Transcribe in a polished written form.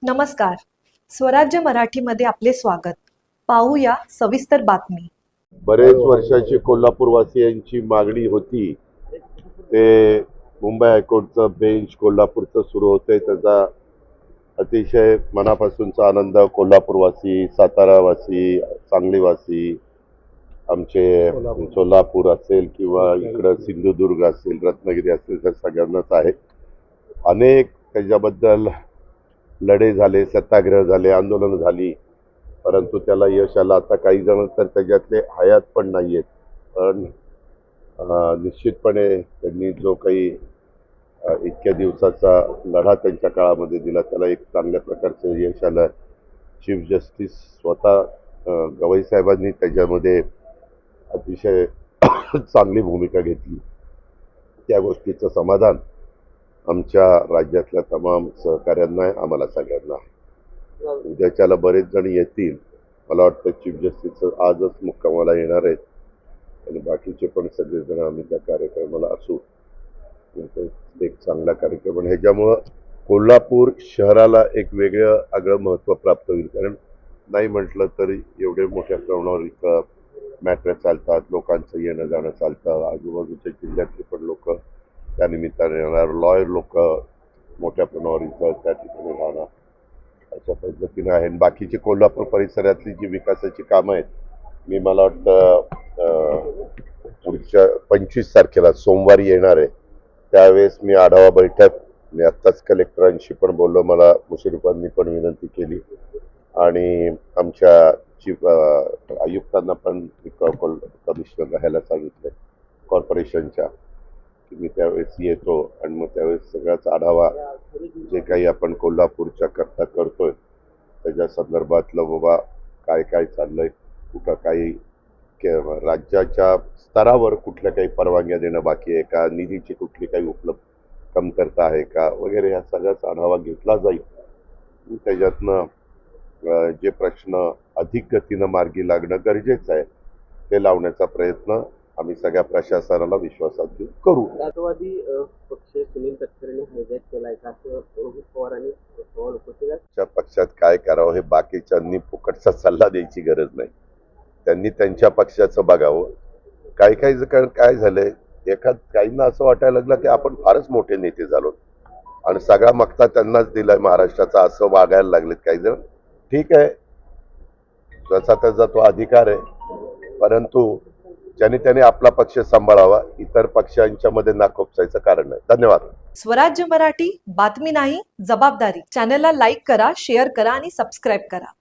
नमस्कार. स्वराज्य मराठीमध्ये आपले स्वागत. पाहूया सविस्तर बातमी. बरेच वर्षाची कोल्हापूरवासियांची मागणी होती ते मुंबई हायकोर्टचं बेंच कोल्हापूरचं सुरू होते. त्याचा अतिशय मनापासूनचा आनंद कोल्हापूरवासी, सातारावासी, सांगलीवासी, आमचे सोलापूर असेल किंवा इकडं सिंधुदुर्ग असेल, रत्नागिरी असेल, त्या सगळ्यांनाच आहे. अनेक त्याच्याबद्दल लढे झाले, सत्याग्रह झाले, आंदोलन झाली, परंतु त्याला यश आलं. आता काही जण तर त्याच्यातले हयात पण नाही आहेत, पण निश्चितपणे त्यांनी जो काही इतक्या दिवसाचा लढा त्यांच्या काळामध्ये दिला त्याला एक चांगल्या प्रकारचं यश आलं. चीफ जस्टिस स्वतः गवई साहेबांनी त्याच्यामध्ये अतिशय चांगली भूमिका घेतली. त्या गोष्टीचं समाधान आमच्या राज्यातल्या तमाम सहकाऱ्यांना आहे, आम्हाला सगळ्यांना आहे. उद्याच्याला बरेच जण येतील. मला वाटतं चीफ जस्टिस आजच मुक्कामाला येणार आहेत आणि बाकीचे पण सगळेजण आम्ही त्या कार्यक्रमाला असू. एक चांगला कार्यक्रम आणि ह्याच्यामुळं कोल्हापूर शहराला एक वेगळं आगळं महत्त्व प्राप्त होईल. कारण नाही म्हटलं तरी एवढे मोठ्या प्रमाणावर इथं मॅट्रे चालतात, लोकांचं येणं जाणं चालतं. आजूबाजूच्या जिल्ह्यातले पण लोक त्या निमित्ताने येणार, लॉयर लोक मोठ्या प्रमाणावर इथं त्या ठिकाणी राहणार, अशा पद्धतीनं आहे. बाकीची कोल्हापूर परिसरातली जी विकासाची कामं आहेत, मी मला वाटतं पुढच्या 25 तारखेला सोमवारी येणार आहे. त्यावेळेस मी आढावा बैठक, मी आत्ताच कलेक्टरांशी पण बोललो, मला मुश्रीफांनी पण विनंती केली आणि आमच्या चीफ आयुक्तांना पण कमिशनर राहायला सांगितलं कॉर्पोरेशनच्या, की मी त्यावेळेस येतो आणि मग त्यावेळेस सगळ्याच आढावा जे काही आपण कोल्हापूरच्या करता करतोय त्याच्या संदर्भातलं बाबा काय काय चाललंय, कुठं काही राज्याच्या स्तरावर कुठल्या काही परवानग्या देणं बाकी आहे का, निधीची कुठली काही उपलब्ध कमतरता आहे का वगैरे, ह्या सगळ्याचा आढावा घेतला जाईल. त्याच्यातनं जे प्रश्न अधिक गतीनं मार्गी लागणं गरजेचं आहे ते लावण्याचा प्रयत्न आम्ही सगळ्या प्रशासनाला विश्वासात घेऊन करू. राष्ट्रवादी पक्ष सुनील तटकरेंनी हायजॅक केलाय का असं रोहित पवारांनी सवाल उपस्थित. पक्षात काय करावं हे बाकीच्यांनी फुकटचा सल्ला द्यायची गरज नाही. त्यांनी त्यांच्या पक्षाचं बघावं. काही काय झालंय, काहींना असं वाटायला लागलं की आपण फारच मोठे नेते झालो आणि सगळा मक्ता त्यांनाच दिलाय महाराष्ट्राचा, असं वागायला लागलेत काही जण. ठीक आहे, जसा त्याचा तो अधिकार आहे, परंतु त्याने आपला पक्ष सांभाळावा. इतर पक्षांच्या मध्ये नाक खुपसायचं कारण नाही. धन्यवाद. स्वराज्य मराठी, बातमी नाही जबाबदारी. चॅनलला लाईक करा, शेअर करा आणि सबस्क्राईब करा.